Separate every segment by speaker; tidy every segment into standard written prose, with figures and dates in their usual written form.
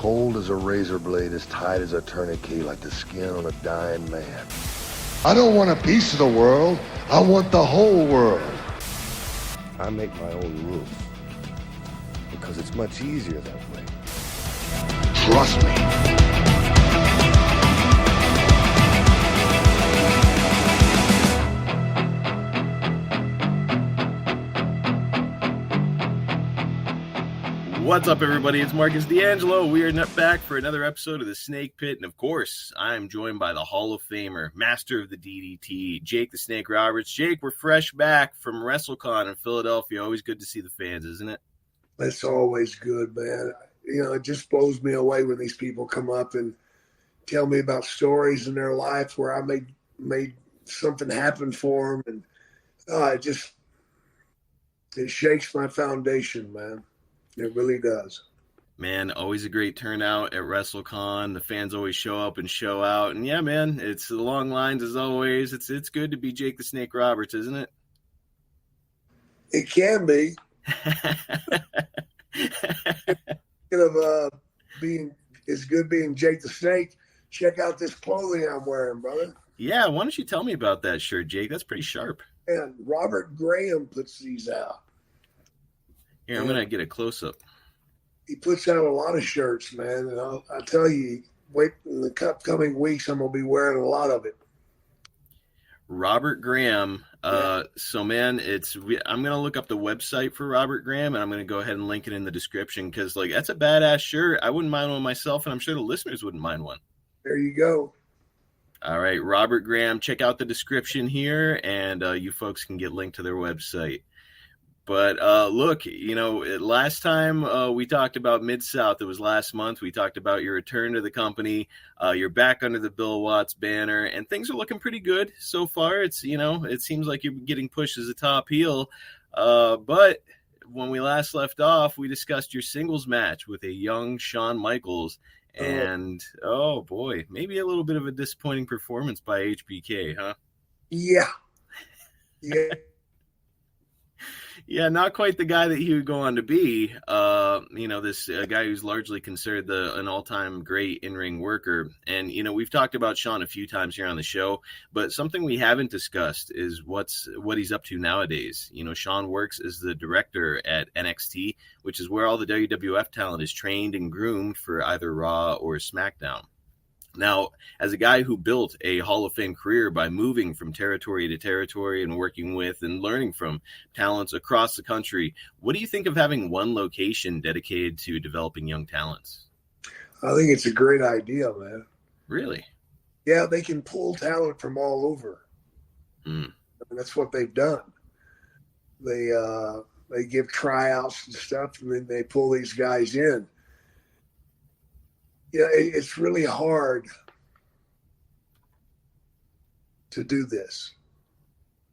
Speaker 1: cold as a razor blade, as tight as a tourniquet, like the skin on a dying man. I don't want a piece of the world. I want the whole world. I make my own rules because it's much easier that way. Trust me.
Speaker 2: What's up, everybody? It's Marcus D'Angelo. We are back for another episode of The Snake Pit. And, of course, I'm joined by the Hall of Famer, master of the DDT, Jake the Snake Roberts. Jake, we're fresh back from WrestleCon in Philadelphia. Always good to see the fans, isn't it?
Speaker 3: It's always good, man. You know, it just blows me away when these people come up and tell me about stories in their life where I made something happen for them. And it shakes my foundation, man. It really does.
Speaker 2: Man, always a great turnout at WrestleCon. The fans always show up and show out. And yeah, man, it's the long lines as always. It's good to be Jake the Snake Roberts, isn't it?
Speaker 3: It can be. It's good being Jake the Snake. Check out this clothing I'm wearing, brother.
Speaker 2: Yeah, why don't you tell me about that shirt, Jake? That's pretty sharp.
Speaker 3: And Robert Graham puts these out.
Speaker 2: Here, I'm going to get a close-up.
Speaker 3: He puts out a lot of shirts, man. And I'll tell you, wait in the upcoming weeks, I'm going to be wearing a lot of it.
Speaker 2: Robert Graham. So, man, I'm going to look up the website for Robert Graham, and I'm going to go ahead and link it in the description because, that's a badass shirt. I wouldn't mind one myself, and I'm sure the listeners wouldn't mind one.
Speaker 3: There you go.
Speaker 2: All right, Robert Graham. Check out the description here, and you folks can get linked to their website. But look, last time we talked about Midsouth, it was last month. We talked about your return to the company. You're back under the Bill Watts banner, and things are looking pretty good so far. It seems like you're getting pushed as a top heel. But when we last left off, we discussed your singles match with a young Shawn Michaels. And, oh boy, maybe a little bit of a disappointing performance by HBK, huh?
Speaker 3: Yeah.
Speaker 2: Yeah, not quite the guy that he would go on to be. This guy who's largely considered an all-time great in-ring worker. And, we've talked about Shawn a few times here on the show, but something we haven't discussed is what he's up to nowadays. Shawn works as the director at NXT, which is where all the WWF talent is trained and groomed for either Raw or SmackDown. Now, as a guy who built a Hall of Fame career by moving from territory to territory and working with and learning from talents across the country, what do you think of having one location dedicated to developing young talents?
Speaker 3: I think it's a great idea, man.
Speaker 2: Really?
Speaker 3: Yeah, they can pull talent from all over. I mean, that's what they've done. They give tryouts and stuff, and then they pull these guys in. Yeah, it's really hard to do this.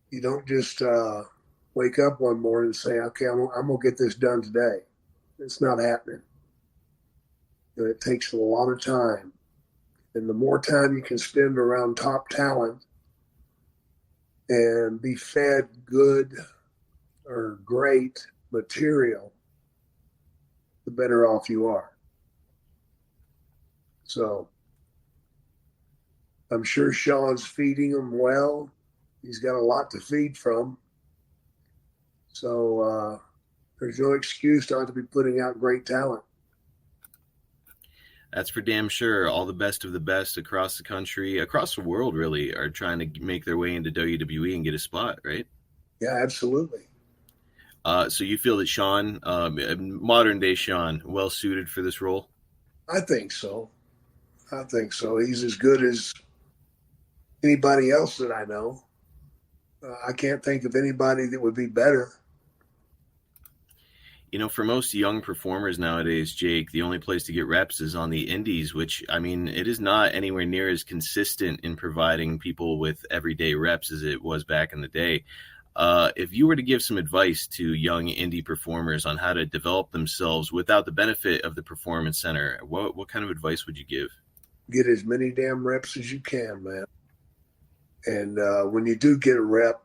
Speaker 3: You don't just wake up one morning and say, okay, I'm going to get this done today. It's not happening. It takes a lot of time. And the more time you can spend around top talent and be fed good or great material, the better off you are. So I'm sure Shawn's feeding them well. He's got a lot to feed from. So there's no excuse not to be putting out great talent.
Speaker 2: That's for damn sure. All the best of the best across the country, across the world, really, are trying to make their way into WWE and get a spot, right?
Speaker 3: Yeah, absolutely.
Speaker 2: So you feel that Shawn, modern-day Shawn, well-suited for this role?
Speaker 3: I think so. He's as good as anybody else that I know. I can't think of anybody that would be better.
Speaker 2: For most young performers nowadays, Jake, the only place to get reps is on the indies, which, it is not anywhere near as consistent in providing people with everyday reps as it was back in the day. If you were to give some advice to young indie performers on how to develop themselves without the benefit of the Performance Center, what kind of advice would you give?
Speaker 3: Get as many damn reps as you can, man. And when you do get a rep,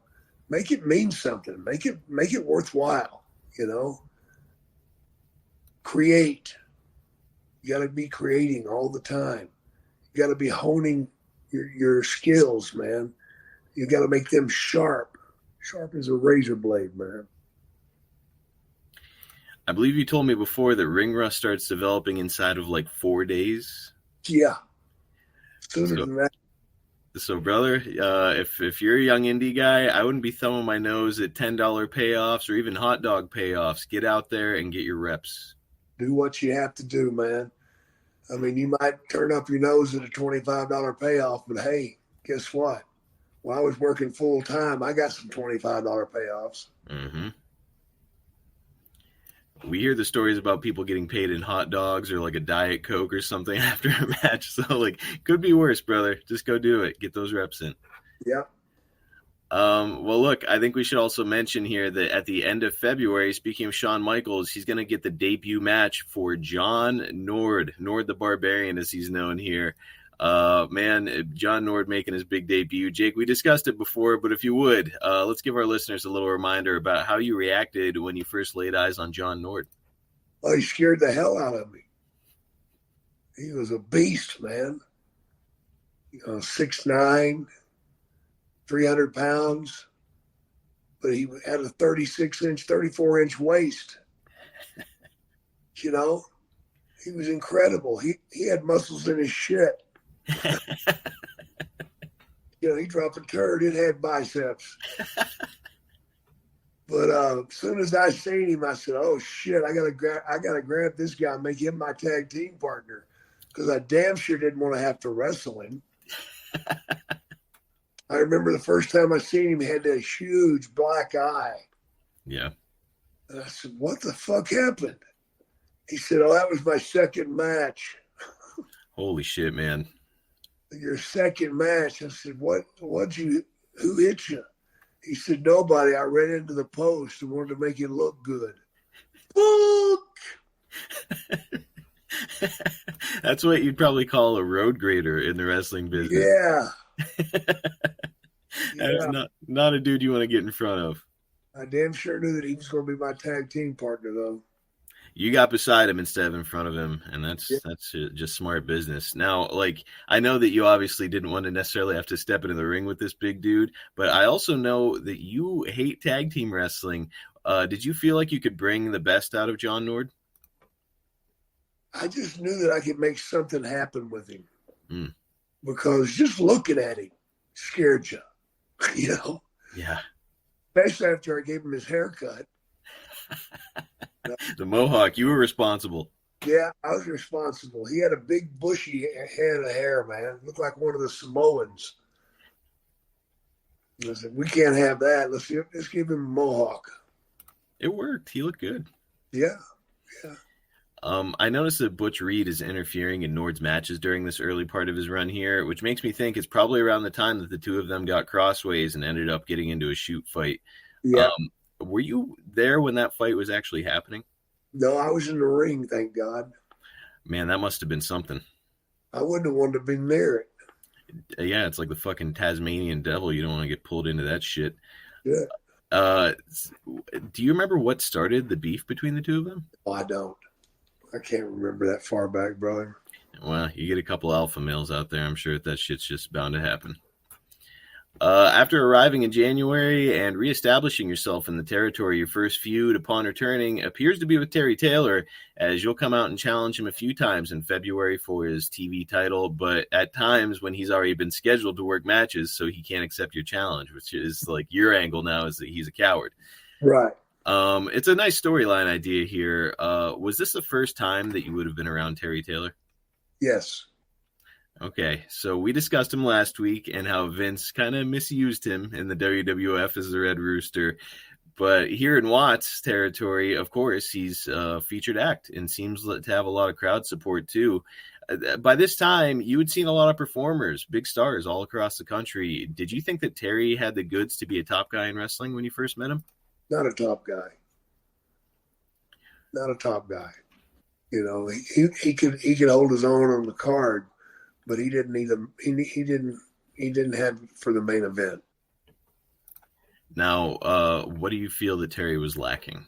Speaker 3: make it mean something. Make it worthwhile, Create You got to be creating all the time. You got to be honing your skills, man. You got to make them sharp as a razor blade, man.
Speaker 2: I believe you told me before that ring rust starts developing inside of like 4 days.
Speaker 3: Yeah. Sooner than that.
Speaker 2: So, brother, if you're a young indie guy, I wouldn't be thumbing my nose at $10 payoffs or even hot dog payoffs. Get out there and get your reps.
Speaker 3: Do what you have to do, man. I mean, you might turn up your nose at a $25 payoff, but hey, guess what? While I was working full time, I got some $25 payoffs.
Speaker 2: Mm-hmm. We hear the stories about people getting paid in hot dogs or like a Diet Coke or something after a match. So, like, could be worse, brother. Just go do it. Get those reps in.
Speaker 3: Yeah.
Speaker 2: Well, look, I think we should also mention here that at the end of February, speaking of Shawn Michaels, he's going to get the debut match for John Nord the Barbarian, as he's known here. Man, John Nord making his big debut. Jake, we discussed it before, but if you would, let's give our listeners a little reminder about how you reacted when you first laid eyes on John Nord.
Speaker 3: Well, he scared the hell out of me. He was a beast, man. 6'9", 300 pounds, but he had a 36-inch, 34-inch waist. He was incredible. He had muscles in his shit. He dropped a turd. It had biceps. But as soon as I seen him, I said, "Oh shit! I gotta grab this guy and make him my tag team partner," because I damn sure didn't want to have to wrestle him. I remember the first time I seen him, he had that huge black eye.
Speaker 2: Yeah.
Speaker 3: And I said, "What the fuck happened?" He said, "Oh, that was my second match."
Speaker 2: Holy shit, man.
Speaker 3: Your second match. I said, who hit you? He said, nobody. I ran into the post and wanted to make it look good.
Speaker 2: That's what you'd probably call a road grader in the wrestling business.
Speaker 3: Yeah.
Speaker 2: That's not a dude you want to get in front of.
Speaker 3: I damn sure knew that he was going to be my tag team partner, though.
Speaker 2: You got beside him instead of in front of him, and that's just smart business. Now, like, I know that you obviously didn't want to necessarily have to step into the ring with this big dude, but I also know that you hate tag team wrestling. Did you feel like you could bring the best out of John Nord?
Speaker 3: I just knew that I could make something happen with him. Because just looking at him scared you,
Speaker 2: Yeah.
Speaker 3: Especially after I gave him his haircut.
Speaker 2: The mohawk, you were responsible.
Speaker 3: Yeah, I was responsible. He had a big bushy head of hair, man. Looked like one of the Samoans. I said, we can't have that. Let's give him a mohawk.
Speaker 2: It worked. He looked good.
Speaker 3: Yeah.
Speaker 2: I noticed that Butch Reed is interfering in Nord's matches during this early part of his run here, which makes me think it's probably around the time that the two of them got crossways and ended up getting into a shoot fight.
Speaker 3: Yeah.
Speaker 2: Were you there when that fight was actually happening?
Speaker 3: No, I was in the ring, thank God.
Speaker 2: Man, that must have been something.
Speaker 3: I wouldn't have wanted to be near it.
Speaker 2: Yeah, it's like the fucking Tasmanian devil. You don't want to get pulled into that shit.
Speaker 3: Yeah.
Speaker 2: Do you remember what started the beef between the two of them?
Speaker 3: Oh, I don't. I can't remember that far back, brother.
Speaker 2: Well, you get a couple alpha males out there. I'm sure that shit's just bound to happen. After arriving in January and reestablishing yourself in the territory, your first feud upon returning appears to be with Terry Taylor, as you'll come out and challenge him a few times in February for his TV title, but at times when he's already been scheduled to work matches, so he can't accept your challenge, which is like your angle now is that he's a coward.
Speaker 3: Right.
Speaker 2: It's a nice storyline idea here. Was this the first time that you would have been around Terry Taylor?
Speaker 3: Yes.
Speaker 2: Okay, so we discussed him last week and how Vince kind of misused him in the WWF as the Red Rooster. But here in Watts' territory, of course, he's a featured act and seems to have a lot of crowd support too. By this time, you had seen a lot of performers, big stars all across the country. Did you think that Terry had the goods to be a top guy in wrestling when you first met him?
Speaker 3: Not a top guy. Not a top guy. He could hold his own on the card, but he didn't need them. He didn't have for the main event.
Speaker 2: Now, what do you feel that Terry was lacking?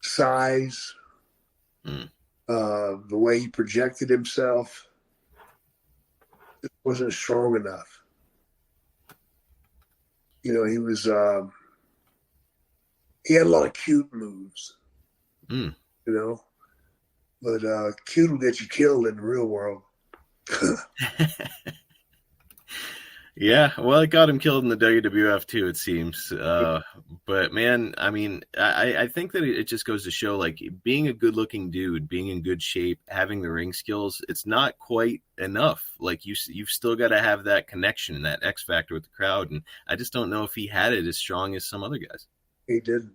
Speaker 3: Size,
Speaker 2: Mm.
Speaker 3: The way he projected himself just wasn't strong enough. You know, he had a lot of cute moves,
Speaker 2: Mm.
Speaker 3: you know, but cute will get you killed in the real world.
Speaker 2: Yeah, well, it got him killed in the WWF too, it seems. But man, I mean, I think that it just goes to show, like, being a good-looking dude, being in good shape, having the ring skills, it's not quite enough. Like, you've still got to have that connection, that X factor with the crowd, and I just don't know if he had it as strong as some other guys.
Speaker 3: He didn't.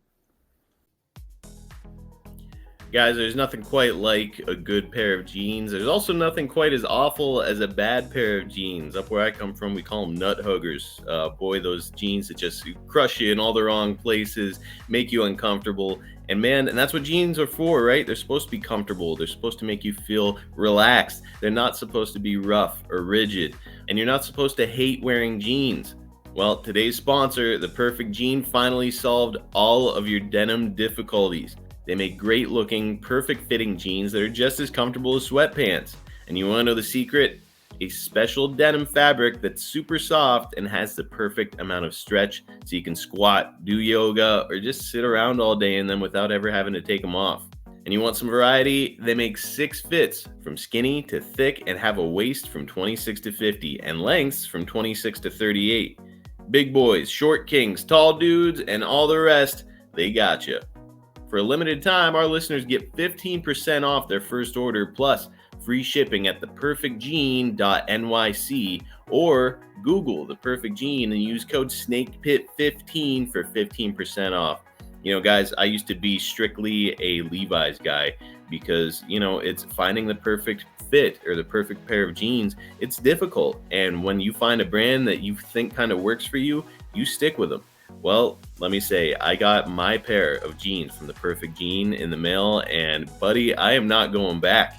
Speaker 2: Guys, there's nothing quite like a good pair of jeans. There's also nothing quite as awful as a bad pair of jeans. Up where I come from, we call them nut huggers. Boy, those jeans that just crush you in all the wrong places, make you uncomfortable. And man, and that's what jeans are for, right? They're supposed to be comfortable. They're supposed to make you feel relaxed. They're not supposed to be rough or rigid. And you're not supposed to hate wearing jeans. Well, today's sponsor, The Perfect Jean, finally solved all of your denim difficulties. They make great looking, perfect fitting jeans that are just as comfortable as sweatpants. And you want to know the secret? A special denim fabric that's super soft and has the perfect amount of stretch so you can squat, do yoga, or just sit around all day in them without ever having to take them off. And you want some variety? They make 6 fits, from skinny to thick, and have a waist from 26 to 50 and lengths from 26 to 38. Big boys, short kings, tall dudes, and all the rest, they got you. For a limited time, our listeners get 15% off their first order plus free shipping at theperfectjean.nyc or Google The Perfect Jean and use code SNAKEPIT15 for 15% off. You know, guys, I used to be strictly a Levi's guy because, you know, it's finding the perfect fit or the perfect pair of jeans. It's difficult. And when you find a brand that you think kind of works for you, you stick with them. Well, let me say, I got my pair of jeans from The Perfect Jean in the mail, and buddy, I am not going back.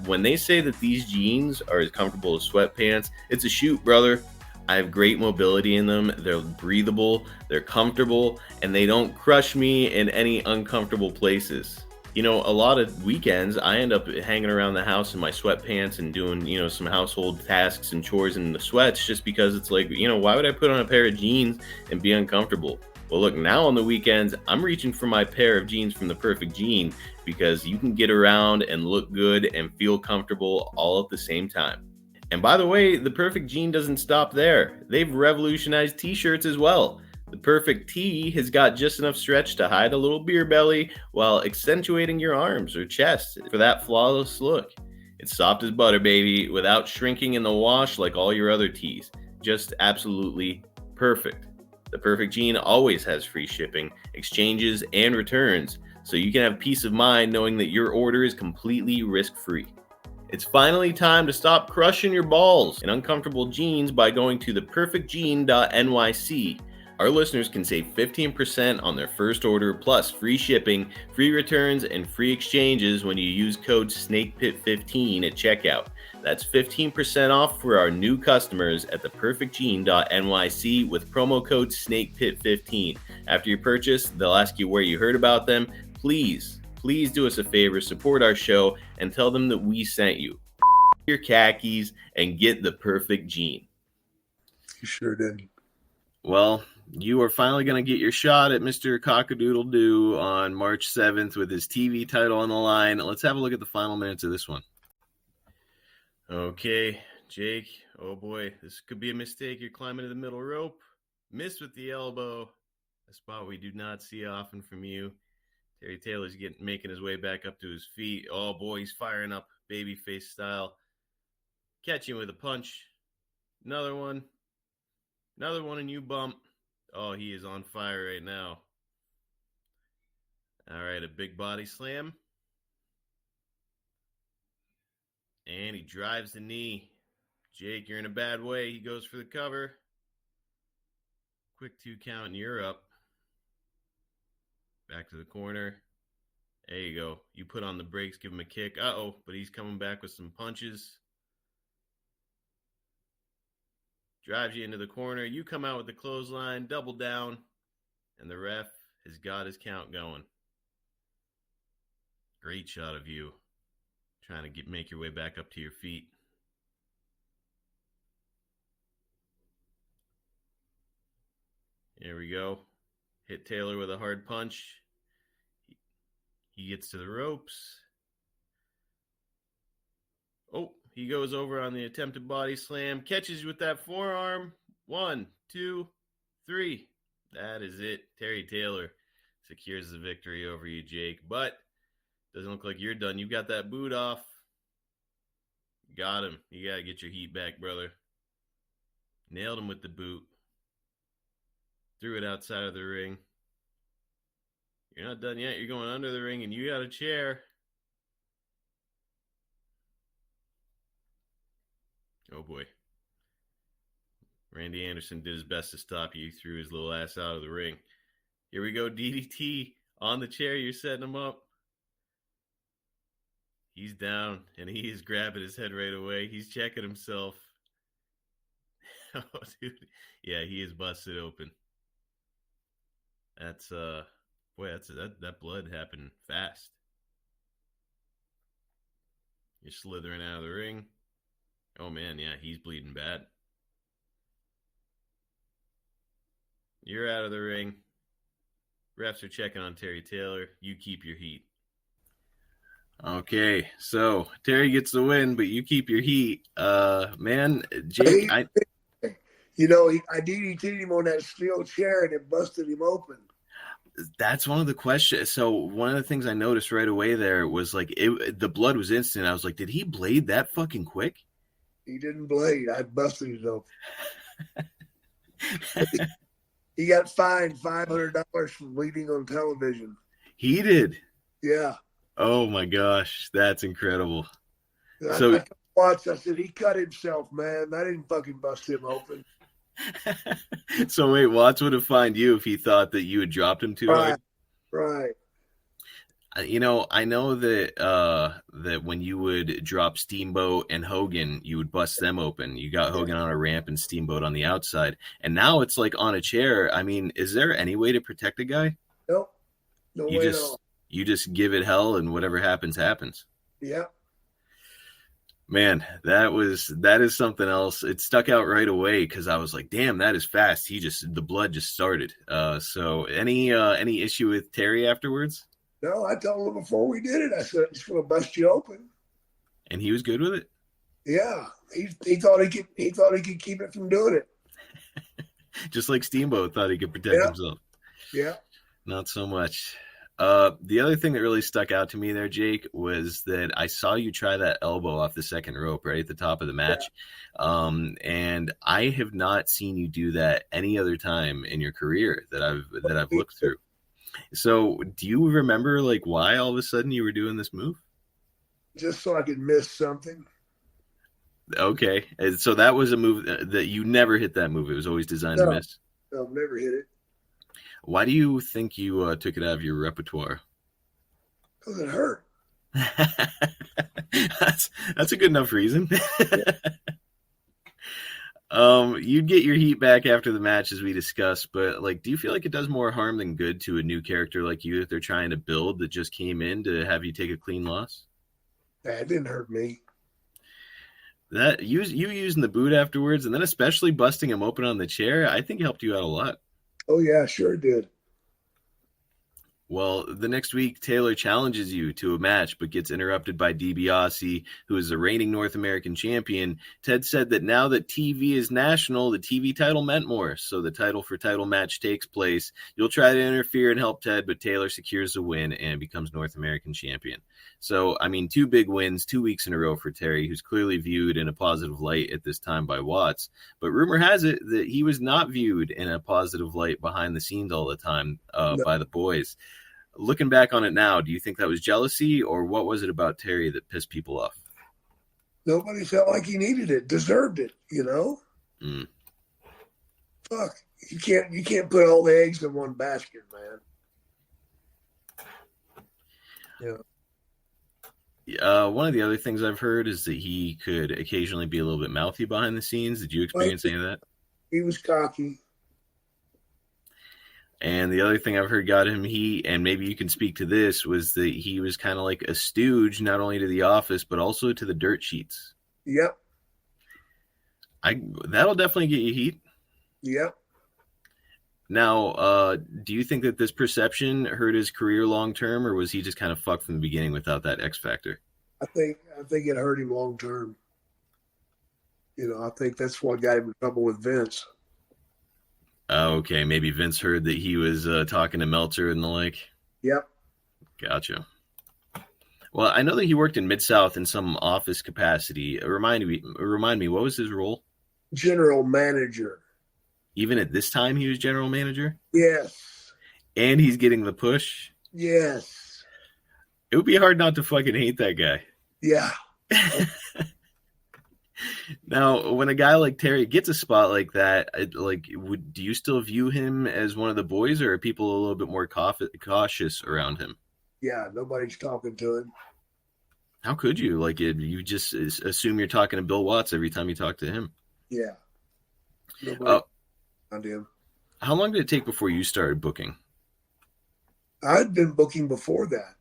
Speaker 2: When they say that these jeans are as comfortable as sweatpants, it's a shoot, brother. I have great mobility in them. They're breathable, they're comfortable, and they don't crush me in any uncomfortable places. You know, a lot of weekends, I end up hanging around the house in my sweatpants and doing, you know, some household tasks and chores in the sweats just because it's like, you know, why would I put on a pair of jeans and be uncomfortable? Well, look, now on the weekends, I'm reaching for my pair of jeans from The Perfect Jean because you can get around and look good and feel comfortable all at the same time. And by the way, The Perfect Jean doesn't stop there. They've revolutionized t-shirts as well. The Perfect Tee has got just enough stretch to hide a little beer belly while accentuating your arms or chest for that flawless look. It's soft as butter, baby, without shrinking in the wash like all your other tees. Just absolutely perfect. The Perfect Jean always has free shipping, exchanges, and returns, so you can have peace of mind knowing that your order is completely risk-free. It's finally time to stop crushing your balls in uncomfortable jeans by going to theperfectjean.nyc. Our listeners can save 15% on their first order plus free shipping, free returns, and free exchanges when you use code SNAKEPIT15 at checkout. That's 15% off for our new customers at theperfectjean.nyc with promo code SNAKEPIT15. After your purchase, they'll ask you where you heard about them. Please do us a favor, support our show, and tell them that we sent you. Your khakis and get the perfect jean.
Speaker 3: You sure did.
Speaker 2: Well, you are finally going to get your shot at Mr. Cockadoodle-Doo on March 7th with his TV title on the line. Let's have a look at the final minutes of this one. Okay, Jake. Oh boy, this could be a mistake. You're climbing to the middle rope. Missed with the elbow. A spot we do not see often from you. Terry Taylor's making his way back up to his feet. Oh boy, he's firing up babyface style. Catching with a punch. Another one, and you bump. Oh, he is on fire right now. All right, a big body slam. And he drives the knee. Jake, you're in a bad way. He goes for the cover. Quick 2 count and you're up. Back to the corner. There you go. You put on the brakes, give him a kick. Uh-oh, but he's coming back with some punches. Drives you into the corner. You come out with the clothesline, double down, and the ref has got his count going. Great shot of you trying to make your way back up to your feet. There we go. Hit Taylor with a hard punch. He gets to the ropes. Oh, he goes over on the attempted body slam. Catches you with that forearm. 1, 2, 3. That is it. Terry Taylor secures the victory over you, Jake. But doesn't look like you're done. You got that boot off. Got him. You got to get your heat back, brother. Nailed him with the boot. Threw it outside of the ring. You're not done yet. You're going under the ring, and you got a chair. Oh, boy. Randy Anderson did his best to stop you. He threw his little ass out of the ring. Here we go, DDT on the chair. You're setting him up. He's down, and he is grabbing his head right away. He's checking himself. Oh, dude. Yeah, he is busted open. That's, that blood happened fast. You're slithering out of the ring. Oh, man, yeah, he's bleeding bad. You're out of the ring. Refs are checking on Terry Taylor. You keep your heat. Okay, so Terry gets the win, but you keep your heat. Man, Jake,
Speaker 3: I DDT'd him on that steel chair and it busted him open.
Speaker 2: That's one of the questions. So one of the things I noticed right away there was like the blood was instant. I was like, did he blade that fucking quick?
Speaker 3: He didn't blade. I busted his open. He got fined $500 for bleeding on television.
Speaker 2: He did?
Speaker 3: Yeah.
Speaker 2: Oh, my gosh. That's incredible.
Speaker 3: I watched. I said, he cut himself, man. I didn't fucking bust him open.
Speaker 2: So, wait, Watts would have fined you if he thought that you had dropped him too hard?
Speaker 3: Right.
Speaker 2: You know, I know that that when you would drop Steamboat and Hogan, you would bust them open. You got Hogan on a ramp and Steamboat on the outside. And now it's like on a chair. I mean, is there any way to protect a guy?
Speaker 3: Nope. No way at all.
Speaker 2: You just give it hell and whatever happens, happens.
Speaker 3: Yeah.
Speaker 2: Man, that is something else. It stuck out right away because I was like, damn, that is fast. The blood just started. So any issue with Terry afterwards?
Speaker 3: No, I told him before we did it. I said, I'm just going to bust you open.
Speaker 2: And he was good with it?
Speaker 3: Yeah. He thought he could keep it from doing it.
Speaker 2: Just like Steamboat thought he could protect himself.
Speaker 3: Yeah.
Speaker 2: Not so much. The other thing that really stuck out to me there, Jake, was that I saw you try that elbow off the second rope right at the top of the match. Yeah. And I have not seen you do that any other time in your career that I've looked through. So do you remember like why all of a sudden you were doing this move?
Speaker 3: Just so I could miss something.
Speaker 2: Okay. And so that was a move that you never hit that move. It was always designed to miss.
Speaker 3: No, never hit it.
Speaker 2: Why do you think you took it out of your repertoire?
Speaker 3: Because it hurt.
Speaker 2: That's a good enough reason. You'd get your heat back after the match, as we discussed, but like, do you feel like it does more harm than good to a new character like you that they're trying to build that just came in to have you take a clean loss?
Speaker 3: That didn't hurt me.
Speaker 2: That you using the boot afterwards, and then especially busting him open on the chair, I think helped you out a lot.
Speaker 3: Oh yeah, sure did.
Speaker 2: Well, the next week, Taylor challenges you to a match, but gets interrupted by DiBiase, who is the reigning North American champion. Ted said that now that TV is national, the TV title meant more. So the title for title match takes place. You'll try to interfere and help Ted, but Taylor secures the win and becomes North American champion. So, I mean, 2 big wins, 2 weeks in a row for Terry, who's clearly viewed in a positive light at this time by Watts. But rumor has it that he was not viewed in a positive light behind the scenes all the time by the boys. Looking back on it now, do you think that was jealousy, or what was it about Terry that pissed people off?
Speaker 3: Nobody felt like he needed it, deserved it, you know? Fuck. You can't put all the eggs in one basket, man.
Speaker 2: Yeah. One of the other things I've heard is that he could occasionally be a little bit mouthy behind the scenes. Did you experience any of that?
Speaker 3: He was cocky.
Speaker 2: And the other thing I've heard got him heat, and maybe you can speak to this, was that he was kind of like a stooge, not only to the office, but also to the dirt sheets.
Speaker 3: Yep.
Speaker 2: That'll definitely get you heat.
Speaker 3: Yep.
Speaker 2: Now, do you think that this perception hurt his career long term, or was he just kind of fucked from the beginning without that X factor?
Speaker 3: I think it hurt him long term. I think that's what got him in trouble with Vince.
Speaker 2: Okay, maybe Vince heard that he was talking to Meltzer and the like.
Speaker 3: Yep.
Speaker 2: Gotcha. Well, I know that he worked in Mid-South in some office capacity. Remind me, what was his role?
Speaker 3: General manager.
Speaker 2: Even at this time, he was general manager?
Speaker 3: Yes.
Speaker 2: And he's getting the push?
Speaker 3: Yes.
Speaker 2: It would be hard not to fucking hate that guy.
Speaker 3: Yeah.
Speaker 2: Now, when a guy like Terry gets a spot like that, do you still view him as one of the boys, or are people a little bit more cautious around him?
Speaker 3: Yeah, nobody's talking to him.
Speaker 2: How could you? You just assume you're talking to Bill Watts every time you talk to him.
Speaker 3: Yeah. Nobody around him.
Speaker 2: How long did it take before you started booking?
Speaker 3: I'd been booking before that.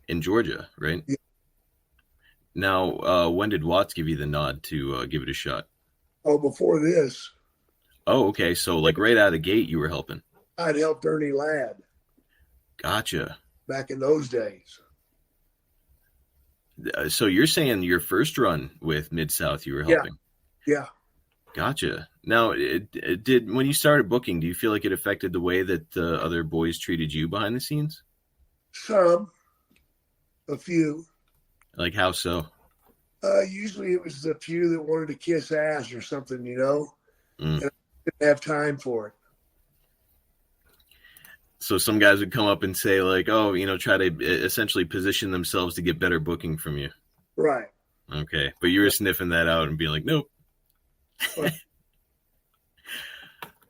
Speaker 2: In Georgia, right?
Speaker 3: Yeah.
Speaker 2: Now, when did Watts give you the nod to give it a shot?
Speaker 3: Oh, before this.
Speaker 2: Oh, okay. So, right out of the gate, you were helping.
Speaker 3: I'd helped Ernie Ladd.
Speaker 2: Gotcha.
Speaker 3: Back in those days.
Speaker 2: So you're saying your first run with Mid-South, you were helping?
Speaker 3: Yeah.
Speaker 2: Gotcha. Now, when you started booking, do you feel like it affected the way that the other boys treated you behind the scenes?
Speaker 3: Some. A few.
Speaker 2: Like how so?
Speaker 3: Usually it was the few that wanted to kiss ass or something,
Speaker 2: Mm.
Speaker 3: And I didn't have time for it.
Speaker 2: So some guys would come up and say try to essentially position themselves to get better booking from you.
Speaker 3: Right.
Speaker 2: Okay. But you were sniffing that out and being like, nope.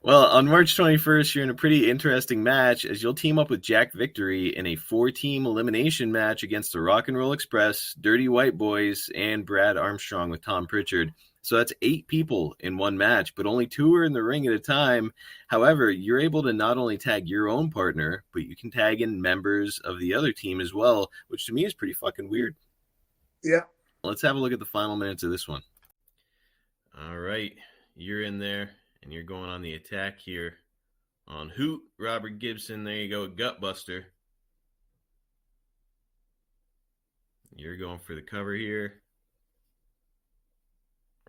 Speaker 2: Well, on March 21st, you're in a pretty interesting match as you'll team up with Jack Victory in a 4-team elimination match against the Rock and Roll Express, Dirty White Boys, and Brad Armstrong with Tom Pritchard. So that's 8 people in one match, but only 2 are in the ring at a time. However, you're able to not only tag your own partner, but you can tag in members of the other team as well, which to me is pretty fucking weird.
Speaker 3: Yeah.
Speaker 2: Let's have a look at the final minutes of this one. All right, you're in there. And you're going on the attack here on Hoot, Robert Gibson. There you go, Gutbuster. You're going for the cover here.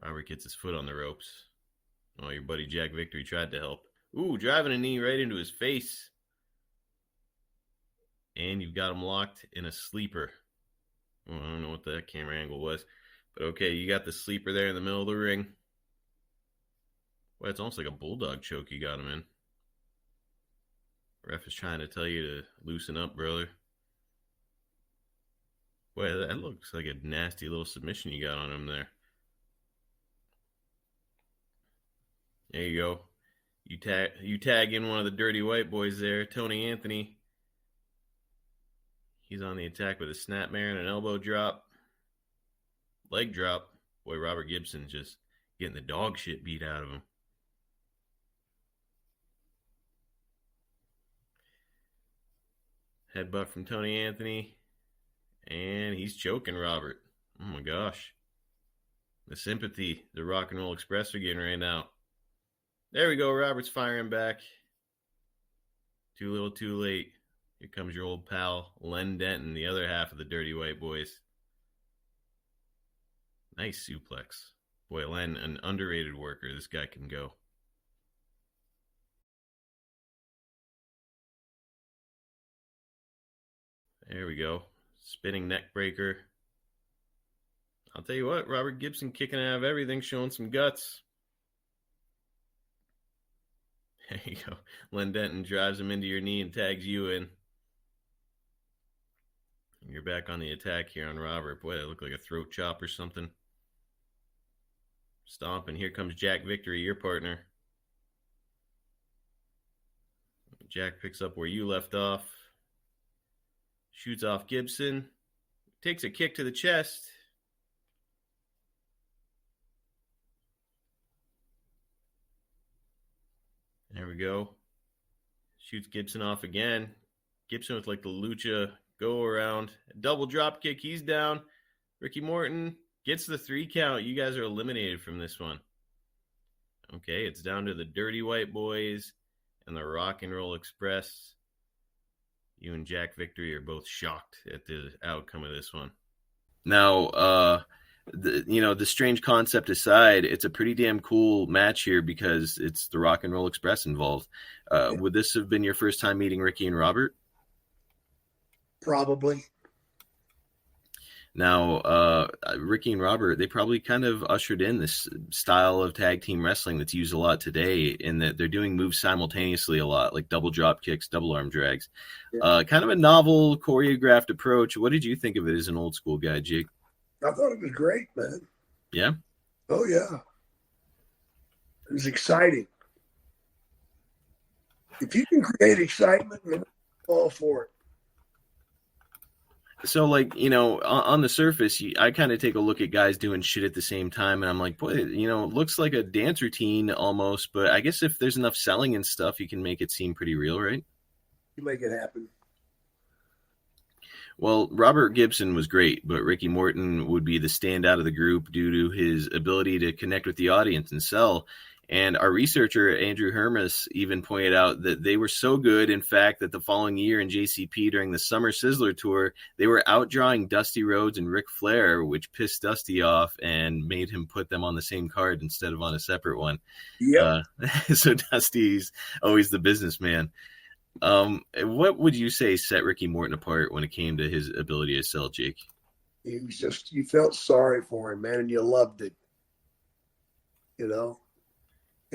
Speaker 2: Robert gets his foot on the ropes. Oh, your buddy Jack Victory tried to help. Ooh, driving a knee right into his face. And you've got him locked in a sleeper. Oh, I don't know what that camera angle was. But okay, you got the sleeper there in the middle of the ring. Well, it's almost like a bulldog choke you got him in. Ref is trying to tell you to loosen up, brother. Well, that looks like a nasty little submission you got on him there. There you go. You tag in one of the Dirty White Boys there, Tony Anthony. He's on the attack with a snapmare and an elbow drop. Leg drop. Boy, Robert Gibson just getting the dog shit beat out of him. Headbutt from Tony Anthony. And he's choking Robert. Oh my gosh. The sympathy the Rock and Roll Express are getting right now. There we go. Robert's firing back. Too little, too late. Here comes your old pal, Len Denton, the other half of the Dirty White Boys. Nice suplex. Boy, Len, an underrated worker. This guy can go. There we go. Spinning neck breaker. I'll tell you what, Robert Gibson kicking out of everything, showing some guts. There you go. Len Denton drives him into your knee and tags you in. You're back on the attack here on Robert. Boy, that looked like a throat chop or something. Stomp, and here comes Jack Victory, your partner. Jack picks up where you left off. Shoots off Gibson. Takes a kick to the chest. There we go. Shoots Gibson off again. Gibson with like the lucha go around. Double drop kick. He's down. Ricky Morton gets the 3 count. You guys are eliminated from this one. Okay, it's down to the Dirty White Boys and the Rock and Roll Express. You and Jack Victory are both shocked at the outcome of this one. Now, the strange concept aside, it's a pretty damn cool match here because it's the Rock and Roll Express involved. Would this have been your first time meeting Ricky and Robert?
Speaker 3: Probably.
Speaker 2: Now, Ricky and Robert, they probably kind of ushered in this style of tag team wrestling that's used a lot today, in that they're doing moves simultaneously a lot, like double drop kicks, double arm drags. Yeah. Kind of a novel, choreographed approach. What did you think of it as an old school guy, Jake?
Speaker 3: I thought it was great, man.
Speaker 2: Yeah?
Speaker 3: Oh, yeah. It was exciting. If you can create excitement, I'm all for it.
Speaker 2: So, like, on the surface, I kind of take a look at guys doing shit at the same time, and I'm like, boy, it looks like a dance routine almost, but I guess if there's enough selling and stuff, you can make it seem pretty real, right?
Speaker 3: You make it happen.
Speaker 2: Well, Robert Gibson was great, but Ricky Morton would be the standout of the group due to his ability to connect with the audience and sell. And our researcher, Andrew Hermes, even pointed out that they were so good, in fact, that the following year in JCP during the Summer Sizzler Tour, they were outdrawing Dusty Rhodes and Ric Flair, which pissed Dusty off and made him put them on the same card instead of on a separate one.
Speaker 3: Yeah.
Speaker 2: So Dusty's always the businessman. What would you say set Ricky Morton apart when it came to his ability to sell, Jake?
Speaker 3: He was just, you felt sorry for him, man, and you loved it.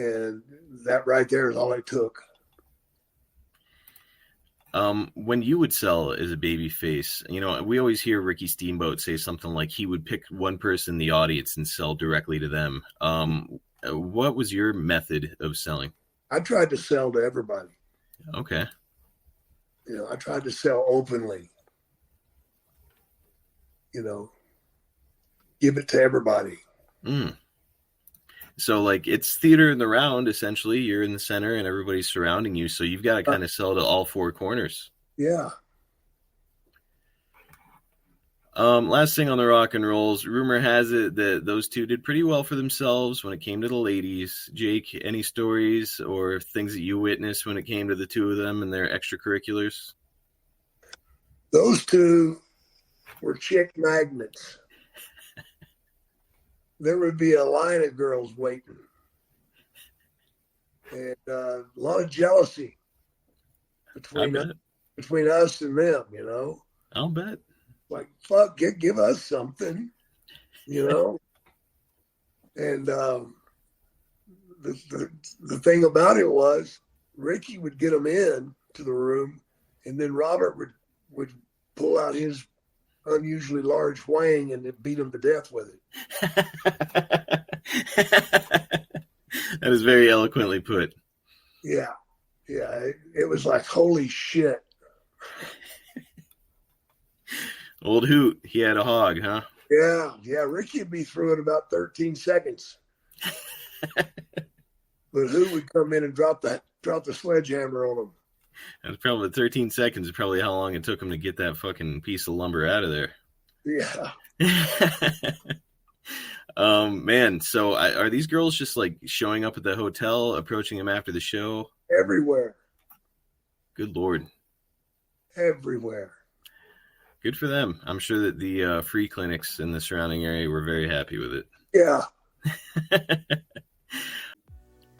Speaker 3: And that right there is all it took.
Speaker 2: When you would sell as a baby face, we always hear Ricky Steamboat say something like he would pick one person in the audience and sell directly to them. What was your method of selling?
Speaker 3: I tried to sell to everybody.
Speaker 2: Okay.
Speaker 3: I tried to sell openly. Give it to everybody.
Speaker 2: So, like, it's theater in the round, essentially. You're in the center and everybody's surrounding you, so you've got to kind of sell to all 4 corners.
Speaker 3: Yeah.
Speaker 2: Last thing on the Rock and Rolls, rumor has it that those two did pretty well for themselves when it came to the ladies. Jake, any stories or things that you witnessed when it came to the two of them and their extracurriculars?
Speaker 3: Those two were chick magnets. There would be a line of girls waiting. And a lot of jealousy between us and them,
Speaker 2: I'll bet.
Speaker 3: Like, fuck, give us something, And the thing about it was Ricky would get them in to the room, and then Robert would pull out his unusually large wang and beat him to death with it.
Speaker 2: That is very eloquently put.
Speaker 3: Yeah. It was like, holy shit.
Speaker 2: Old Hoot, he had a hog, huh?
Speaker 3: Yeah. Ricky would be through in about 13 seconds. But Hoot would come in and drop the sledgehammer on him.
Speaker 2: That's probably 13 seconds is probably how long it took him to get that fucking piece of lumber out of there.
Speaker 3: Yeah.
Speaker 2: Man, so are these girls just like showing up at the hotel, approaching him after the show?
Speaker 3: Everywhere.
Speaker 2: Good Lord.
Speaker 3: Everywhere.
Speaker 2: Good for them. I'm sure that the free clinics in the surrounding area were very happy with it.
Speaker 3: Yeah.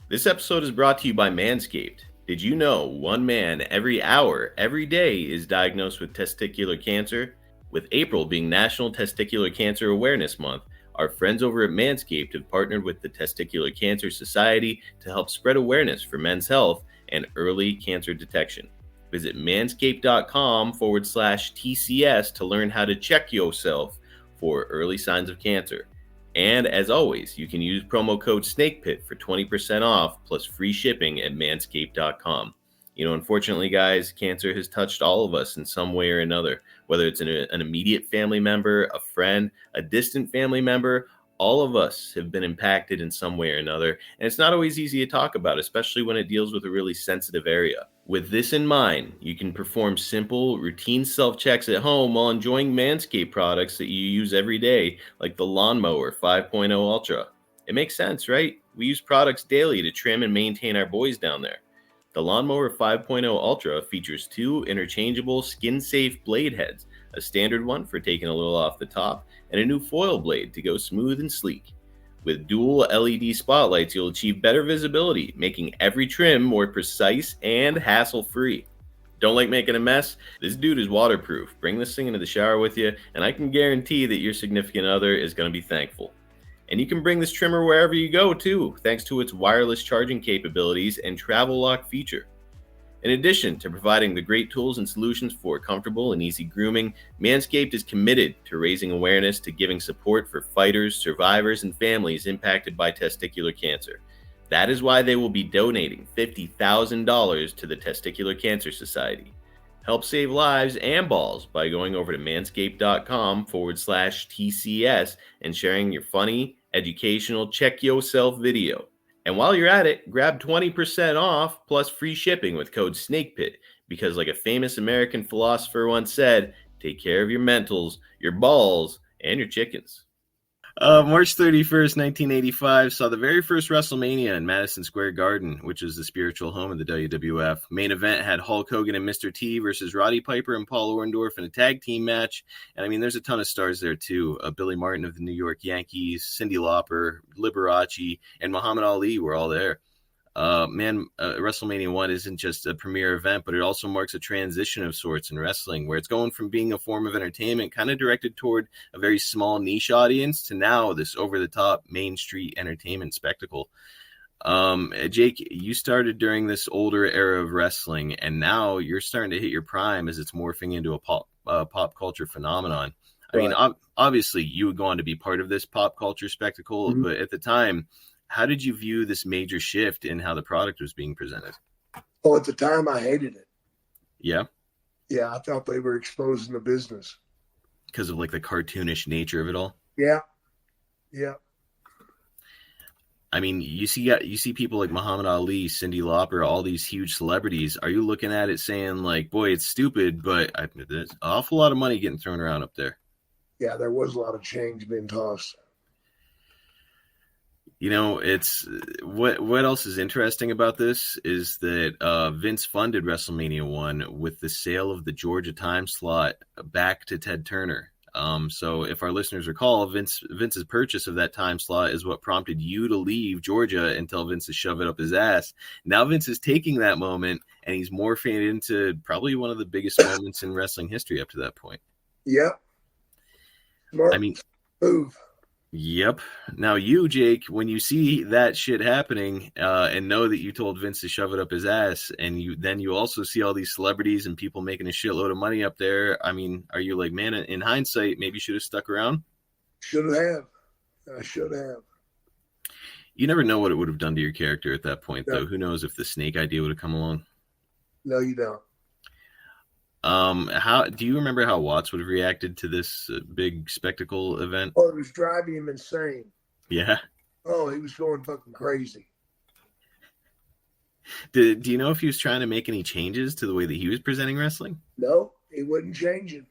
Speaker 2: This episode is brought to you by Manscaped. Did you know 1 man every hour, every day is diagnosed with testicular cancer? With April being National Testicular Cancer Awareness Month, our friends over at Manscaped have partnered with the Testicular Cancer Society to help spread awareness for men's health and early cancer detection. Visit manscaped.com/TCS to learn how to check yourself for early signs of cancer. And as always, you can use promo code SNAKEPIT for 20% off plus free shipping at manscaped.com. Unfortunately, guys, cancer has touched all of us in some way or another, whether it's an immediate family member, a friend, a distant family member. All of us have been impacted in some way or another, and it's not always easy to talk about, especially when it deals with a really sensitive area. With this in mind, you can perform simple, routine self-checks at home while enjoying Manscaped products that you use every day, like the Lawnmower 5.0 Ultra. It makes sense, right? We use products daily to trim and maintain our boys down there. The Lawnmower 5.0 Ultra features 2 interchangeable skin-safe blade heads, a standard one for taking a little off the top, and a new foil blade to go smooth and sleek. With dual LED spotlights, you'll achieve better visibility, making every trim more precise and hassle-free. Don't like making a mess? This dude is waterproof. Bring this thing into the shower with you, and I can guarantee that your significant other is going to be thankful. And you can bring this trimmer wherever you go, too, thanks to its wireless charging capabilities and travel lock feature. In addition to providing the great tools and solutions for comfortable and easy grooming, Manscaped is committed to raising awareness to giving support for fighters, survivors, and families impacted by testicular cancer. That is why they will be donating $50,000 to the Testicular Cancer Society. Help save lives and balls by going over to manscaped.com/TCS and sharing your funny, educational, check yourself video. And while you're at it, grab 20% off plus free shipping with code SNAKEPIT, because like a famous American philosopher once said, take care of your mentals, your balls, and your chickens. March 31st, 1985 saw the very first WrestleMania in Madison Square Garden, which is the spiritual home of the WWF. Main event had Hulk Hogan and Mr. T versus Roddy Piper and Paul Orndorff in a tag team match. And I mean, there's a ton of stars there too. Billy Martin of the New York Yankees, Cyndi Lauper, Liberace, and Muhammad Ali were all there. WrestleMania 1 isn't just a premier event, but it also marks a transition of sorts in wrestling, where it's going from being a form of entertainment kind of directed toward a very small niche audience to now this over-the-top Main Street entertainment spectacle. Jake, you started during this older era of wrestling, and now you're starting to hit your prime as it's morphing into a pop culture phenomenon. I mean, obviously, you would go on to be part of this pop culture spectacle, but at the time, how did you view this major shift in how the product was being presented?
Speaker 3: Oh, at the time, I hated it.
Speaker 2: Yeah?
Speaker 3: Yeah, I thought they were exposing the business.
Speaker 2: Because of like the cartoonish nature of it all?
Speaker 3: Yeah. Yeah.
Speaker 2: I mean, you see people like Muhammad Ali, Cyndi Lauper, all these huge celebrities. Are you looking at it saying like, boy, it's stupid, but there's an awful lot of money getting thrown around up there?
Speaker 3: Yeah, there was a lot of change being tossed.
Speaker 2: You know, it's what else is interesting about this is that Vince funded WrestleMania 1 with the sale of the Georgia time slot back to Ted Turner. So if our listeners recall, Vince's purchase of that time slot is what prompted you to leave Georgia and tell Vince to shove it up his ass. Now Vince is taking that moment and he's morphing it into probably one of the biggest moments in wrestling history up to that point.
Speaker 3: Yep. Move.
Speaker 2: Yep. Now you, Jake, when you see that shit happening and know that you told Vince to shove it up his ass, and you also see all these celebrities and people making a shitload of money up there, I mean, are you like, man, in hindsight, maybe you should have stuck around?
Speaker 3: Should have. I should have.
Speaker 2: You never know what it would have done to your character at that point, though. Who knows if the snake idea would have come along?
Speaker 3: No, you don't.
Speaker 2: How do you remember how Watts would have reacted to this big spectacle event?
Speaker 3: Oh, it was driving him insane.
Speaker 2: Yeah.
Speaker 3: Oh, he was going fucking crazy.
Speaker 2: Do you know if he was trying to make any changes to the way that he was presenting wrestling?
Speaker 3: No, he wouldn't change it.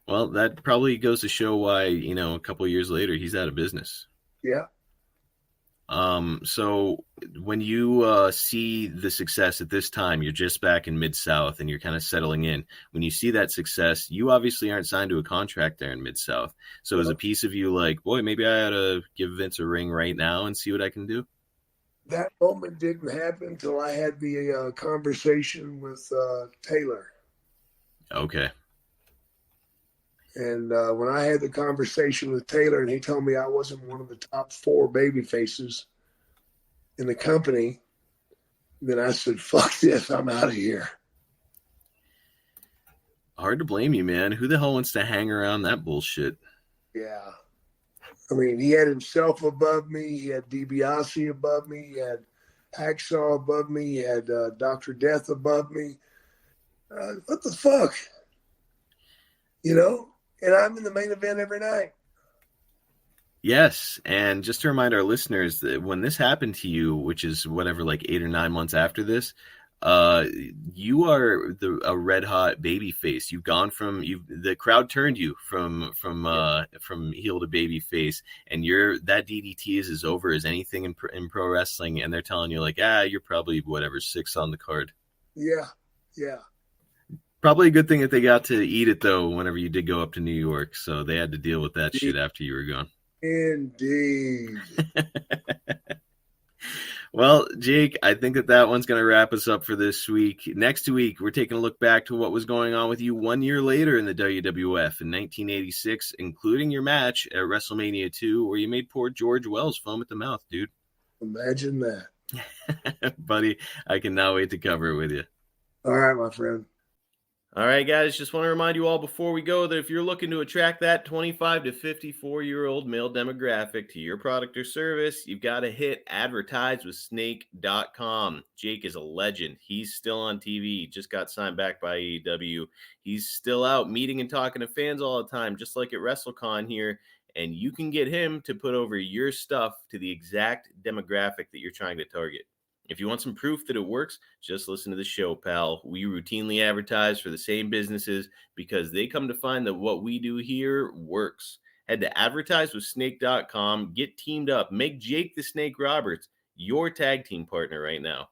Speaker 2: Well, that probably goes to show why, a couple of years later, he's out of business.
Speaker 3: Yeah.
Speaker 2: So when you see the success at this time, you're just back in Mid-South and you're kind of settling in. When you see that success, you obviously aren't signed to a contract there in Mid-South. So is a piece of you like, boy, maybe I ought to give Vince a ring right now and see what I can do?
Speaker 3: That moment didn't happen until I had the conversation with Taylor.
Speaker 2: Okay.
Speaker 3: And when I had the conversation with Taylor and he told me I wasn't one of the top 4 baby faces in the company, then I said, fuck this, I'm out of here.
Speaker 2: Hard to blame you, man. Who the hell wants to hang around that bullshit?
Speaker 3: Yeah. I mean, he had himself above me. He had DiBiase above me. He had Hacksaw above me. He had Dr. Death above me. What the fuck? And I'm in the main event every night.
Speaker 2: Yes, and just to remind our listeners that when this happened to you, which is whatever, like 8 or 9 months after this, you are a red hot baby face. You've gone from the crowd turned you from heel to baby face, and that DDT is as over as anything in pro wrestling, and they're telling you like, you're probably whatever 6 on the card.
Speaker 3: Yeah.
Speaker 2: Probably a good thing that they got to eat it though. Whenever you did go up to New York, so they had to deal with that shit after you were gone.
Speaker 3: Indeed.
Speaker 2: Well, Jake, I think that one's going to wrap us up for this week. Next week, we're taking a look back to what was going on with you 1 year later in the WWF in 1986, including your match at WrestleMania 2, where you made poor George Wells foam at the mouth, dude.
Speaker 3: Imagine that.
Speaker 2: Buddy, I cannot wait to cover it with you.
Speaker 3: All right, my friend.
Speaker 2: All right, guys, just want to remind you all before we go that if you're looking to attract that 25 to 54-year-old male demographic to your product or service, you've got to hit advertisewithsnake.com. Jake is a legend. He's still on TV. Just got signed back by AEW. He's still out meeting and talking to fans all the time, just like at WrestleCon here. And you can get him to put over your stuff to the exact demographic that you're trying to target. If you want some proof that it works, just listen to the show, pal. We routinely advertise for the same businesses because they come to find that what we do here works. Head to advertisewithsnake.com, get teamed up, make Jake the Snake Roberts your tag team partner right now.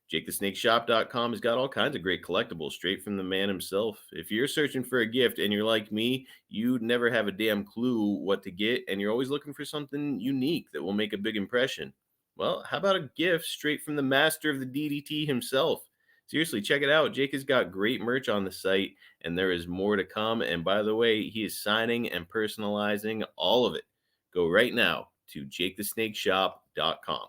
Speaker 2: JakeTheSnakeShop.com has got all kinds of great collectibles straight from the man himself. If you're searching for a gift and you're like me, you'd never have a damn clue what to get, and you're always looking for something unique that will make a big impression. Well, how about a gift straight from the master of the DDT himself? Seriously, check it out. Jake has got great merch on the site, and there is more to come. And by the way, he is signing and personalizing all of it. Go right now to JakeTheSnakeShop.com.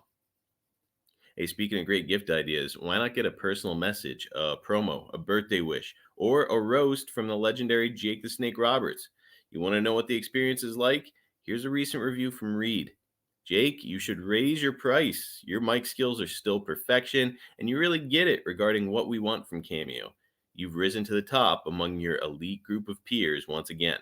Speaker 2: Hey, speaking of great gift ideas, why not get a personal message, a promo, a birthday wish, or a roast from the legendary Jake the Snake Roberts? You want to know what the experience is like? Here's a recent review from Reed. Jake, you should raise your price. Your mic skills are still perfection, and you really get it regarding what we want from Cameo. You've risen to the top among your elite group of peers once again.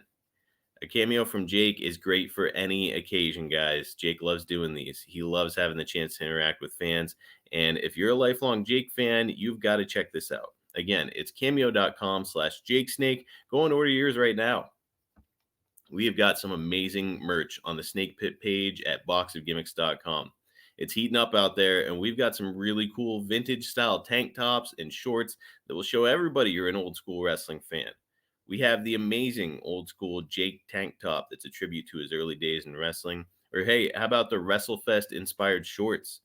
Speaker 2: A cameo from Jake is great for any occasion, guys. Jake loves doing these. He loves having the chance to interact with fans. And if you're a lifelong Jake fan, you've got to check this out. Again, it's cameo.com/JakeSnake. Go and order yours right now. We have got some amazing merch on the Snake Pit page at boxofgimmicks.com. It's heating up out there, and we've got some really cool vintage style tank tops and shorts that will show everybody you're an old school wrestling fan. We have the amazing old school Jake tank top that's a tribute to his early days in wrestling. Or hey, how about the WrestleFest inspired shorts?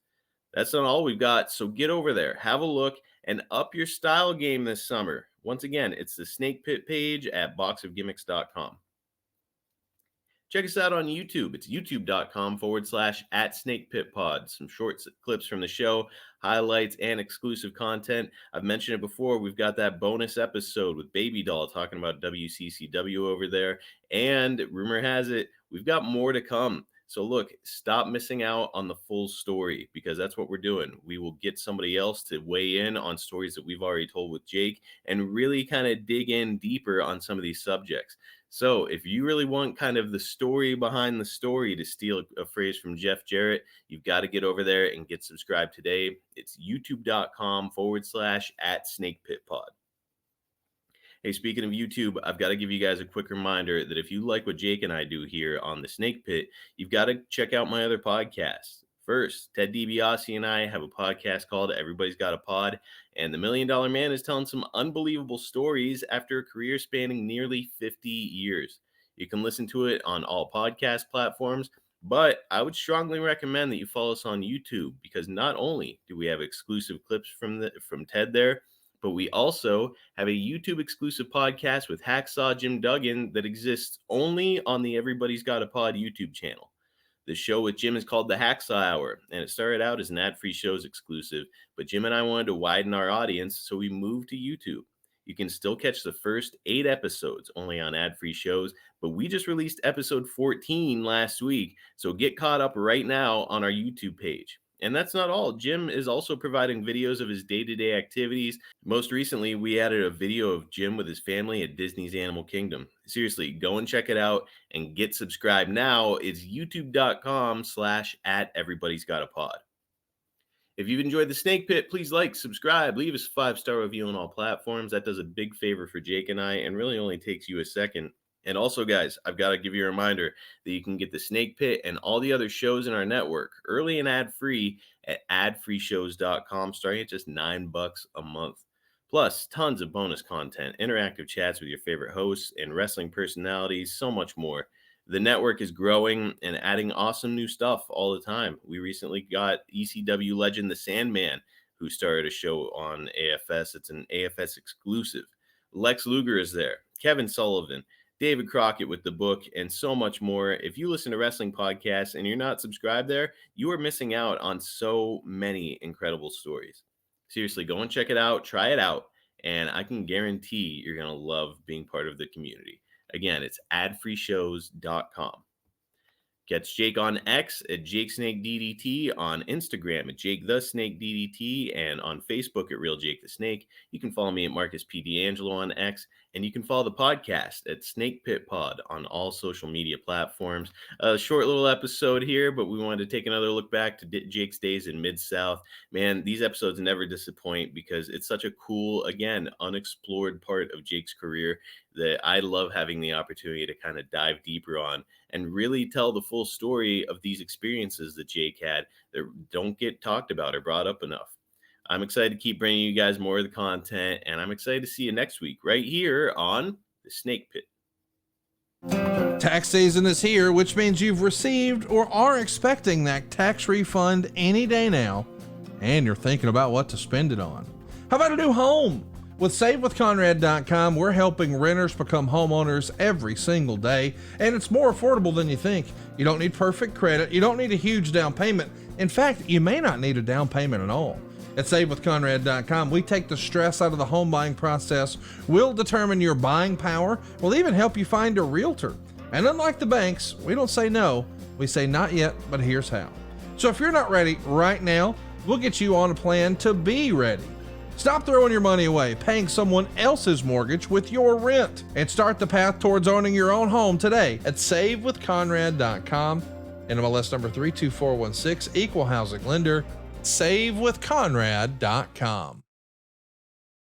Speaker 2: That's not all we've got, so get over there, have a look, and up your style game this summer. Once again, it's the Snake Pit page at boxofgimmicks.com. Check us out on YouTube. It's youtube.com/@SnakePitPod. Some short clips from the show, highlights, and exclusive content. I've mentioned it before. We've got that bonus episode with Baby Doll talking about WCCW over there. And rumor has it, we've got more to come. So look, stop missing out on the full story because that's what we're doing. We will get somebody else to weigh in on stories that we've already told with Jake and really kind of dig in deeper on some of these subjects. So if you really want kind of the story behind the story, to steal a phrase from Jeff Jarrett, you've got to get over there and get subscribed today. It's youtube.com/@SnakePitPod. Hey, speaking of YouTube, I've got to give you guys a quick reminder that if you like what Jake and I do here on the Snake Pit, you've got to check out my other podcasts. First, Ted DiBiase and I have a podcast called Everybody's Got a Pod, and the $1 Million Man is telling some unbelievable stories after a career spanning nearly 50 years. You can listen to it on all podcast platforms, but I would strongly recommend that you follow us on YouTube because not only do we have exclusive clips from Ted there, but we also have a YouTube exclusive podcast with Hacksaw Jim Duggan that exists only on the Everybody's Got a Pod YouTube channel. The show with Jim is called The Hacksaw Hour, and it started out as an ad-free shows exclusive, but Jim and I wanted to widen our audience, so we moved to YouTube. You can still catch the first 8 episodes only on ad-free shows, but we just released episode 14 last week, so get caught up right now on our YouTube page. And that's not all. Jim is also providing videos of his day-to-day activities. Most recently, we added a video of Jim with his family at Disney's Animal Kingdom. Seriously, go and check it out and get subscribed now. It's youtube.com/@everybody's-got-a-pod. If you've enjoyed the Snake Pit, please like, subscribe, leave us a 5-star review on all platforms. That does a big favor for Jake and I, and really only takes you a second. And also, guys, I've got to give you a reminder that you can get the Snake Pit and all the other shows in our network early and ad-free at adfreeshows.com, starting at just $9 a month. Plus, tons of bonus content, interactive chats with your favorite hosts and wrestling personalities, so much more. The network is growing and adding awesome new stuff all the time. We recently got ECW legend The Sandman, who started a show on AFS. It's an AFS exclusive. Lex Luger is there, Kevin Sullivan, David Crockett with The Book, and so much more. If you listen to wrestling podcasts and you're not subscribed there, you are missing out on so many incredible stories. Seriously, go and check it out, try it out, and I can guarantee you're going to love being part of the community. Again, it's adfreeshows.com. Catch Jake on X at JakeSnakeDDT, on Instagram at JakeTheSnakeDDT, and on Facebook at Real Jake the Snake. You can follow me at Marcus P. D'Angelo on X, and you can follow the podcast at Snake Pit Pod on all social media platforms. A short little episode here, but we wanted to take another look back to Jake's days in Midsouth. Man, these episodes never disappoint because it's such a cool, again, unexplored part of Jake's career that I love having the opportunity to kind of dive deeper on and really tell the full story of these experiences that Jake had that don't get talked about or brought up enough. I'm excited to keep bringing you guys more of the content, and I'm excited to see you next week right here on the Snake Pit.
Speaker 4: Tax season is here, which means you've received or are expecting that tax refund any day now, and you're thinking about what to spend it on. How about a new home? With SaveWithConrad.com, we're helping renters become homeowners every single day, and it's more affordable than you think. You don't need perfect credit. You don't need a huge down payment. In fact, you may not need a down payment at all. At SaveWithConrad.com, we take the stress out of the home buying process. We'll determine your buying power. We'll even help you find a realtor. And unlike the banks, we don't say no. We say not yet, but here's how. So if you're not ready right now, we'll get you on a plan to be ready. Stop throwing your money away, paying someone else's mortgage with your rent, and start the path towards owning your own home today at SaveWithConrad.com. NMLS number 32416, equal housing lender. SaveWithConrad.com.